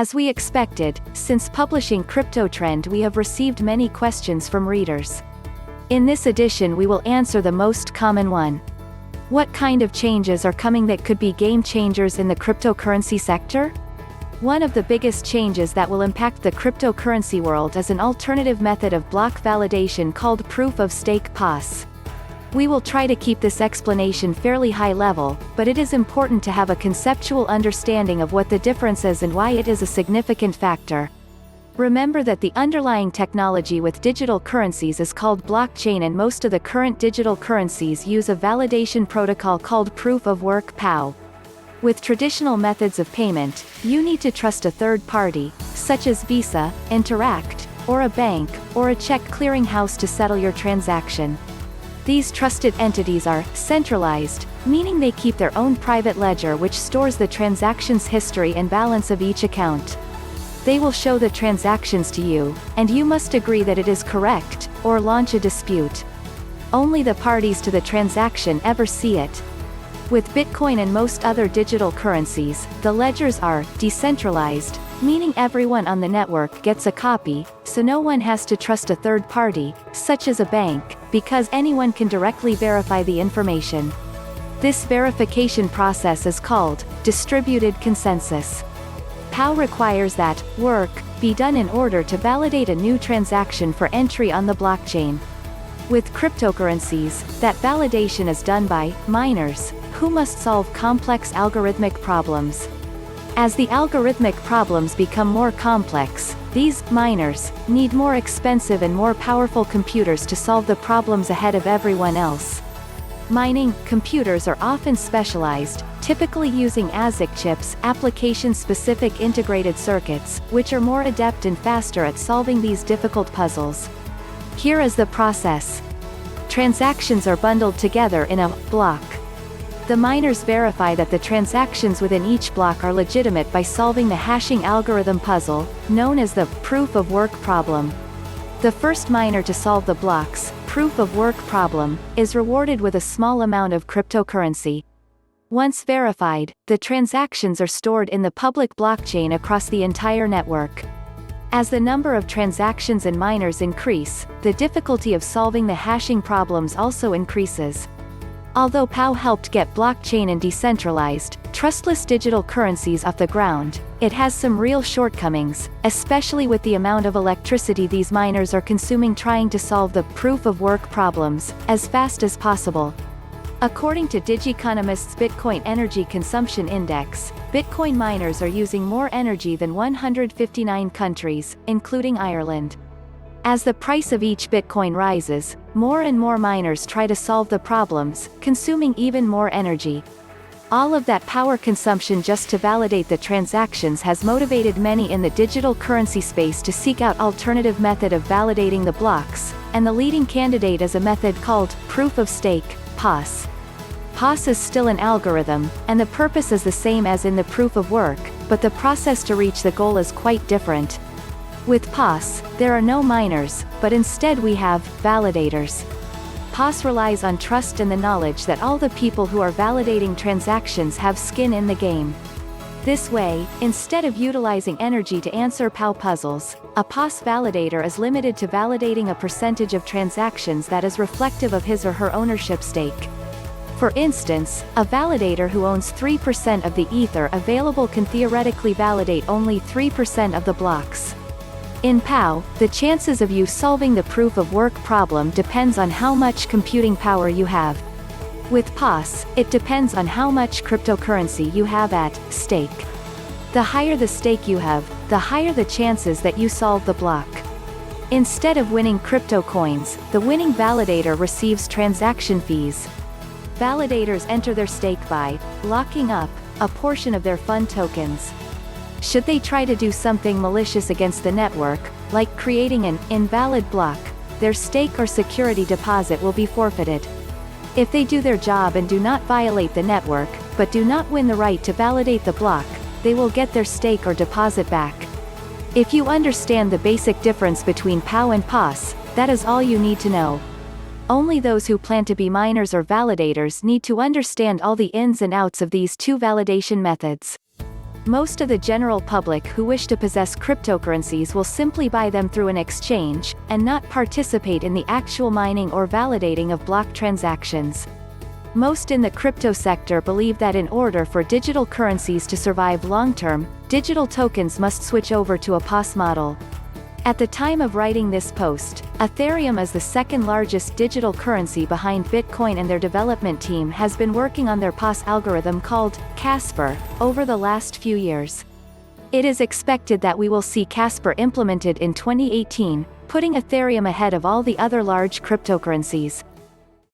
As we expected, since publishing Crypto Trend we have received many questions from readers. In this edition we will answer the most common one. What kind of changes are coming that could be game changers in the cryptocurrency sector? One of the biggest changes that will impact the cryptocurrency world is an alternative method of block validation called proof of stake POS. We will try to keep this explanation fairly high level, but it is important to have a conceptual understanding of what the difference is and why it is a significant factor. Remember that the underlying technology with digital currencies is called blockchain, and most of the current digital currencies use a validation protocol called proof of work (POW). With traditional methods of payment, you need to trust a third party, such as Visa, Interact, or a bank, or a check clearing house to settle your transaction. These trusted entities are centralized, meaning they keep their own private ledger which stores the transactions history and balance of each account. They will show the transactions to you, and you must agree that it is correct, or launch a dispute. Only the parties to the transaction ever see it. With Bitcoin and most other digital currencies, the ledgers are decentralized, meaning everyone on the network gets a copy, so no one has to trust a third party, such as a bank, because anyone can directly verify the information. This verification process is called distributed consensus. POW requires that work be done in order to validate a new transaction for entry on the blockchain. With cryptocurrencies, that validation is done by miners, who must solve complex algorithmic problems. As the algorithmic problems become more complex, these miners need more expensive and more powerful computers to solve the problems ahead of everyone else. Mining computers are often specialized, typically using ASIC chips, application-specific integrated circuits, which are more adept and faster at solving these difficult puzzles. Here is the process. Transactions are bundled together in a block. The miners verify that the transactions within each block are legitimate by solving the hashing algorithm puzzle, known as the proof of work problem. The first miner to solve the block's proof of work problem is rewarded with a small amount of cryptocurrency. Once verified, the transactions are stored in the public blockchain across the entire network. As the number of transactions and miners increase, the difficulty of solving the hashing problems also increases. Although POW helped get blockchain and decentralized, trustless digital currencies off the ground, it has some real shortcomings, especially with the amount of electricity these miners are consuming trying to solve the proof of work problems as fast as possible. According to Digiconomist's Bitcoin Energy Consumption Index, Bitcoin miners are using more energy than 159 countries, including Ireland. As the price of each Bitcoin rises, more and more miners try to solve the problems, consuming even more energy. All of that power consumption just to validate the transactions has motivated many in the digital currency space to seek out alternative method of validating the blocks, and the leading candidate is a method called proof of stake, POS. POS is still an algorithm, and the purpose is the same as in the proof of work, but the process to reach the goal is quite different. With POS, there are no miners, but instead we have validators. POS relies on trust and the knowledge that all the people who are validating transactions have skin in the game. This way, instead of utilizing energy to answer POW puzzles, a POS validator is limited to validating a percentage of transactions that is reflective of his or her ownership stake. For instance, a validator who owns 3% of the Ether available can theoretically validate only 3% of the blocks. In POW, the chances of you solving the proof of work problem depends on how much computing power you have. With POS, it depends on how much cryptocurrency you have at stake. The higher the stake you have, the higher the chances that you solve the block. Instead of winning crypto coins, the winning validator receives transaction fees. Validators enter their stake by locking up a portion of their fund tokens. Should they try to do something malicious against the network, like creating an invalid block, their stake or security deposit will be forfeited. If they do their job and do not violate the network, but do not win the right to validate the block, they will get their stake or deposit back. If you understand the basic difference between POW and POS, that is all you need to know. Only those who plan to be miners or validators need to understand all the ins and outs of these two validation methods. Most of the general public who wish to possess cryptocurrencies will simply buy them through an exchange, and not participate in the actual mining or validating of block transactions. Most in the crypto sector believe that in order for digital currencies to survive long-term, digital tokens must switch over to a POS model. At the time of writing this post, Ethereum is the second largest digital currency behind Bitcoin, and their development team has been working on their POS algorithm called Casper over the last few years. It is expected that we will see Casper implemented in 2018, putting Ethereum ahead of all the other large cryptocurrencies.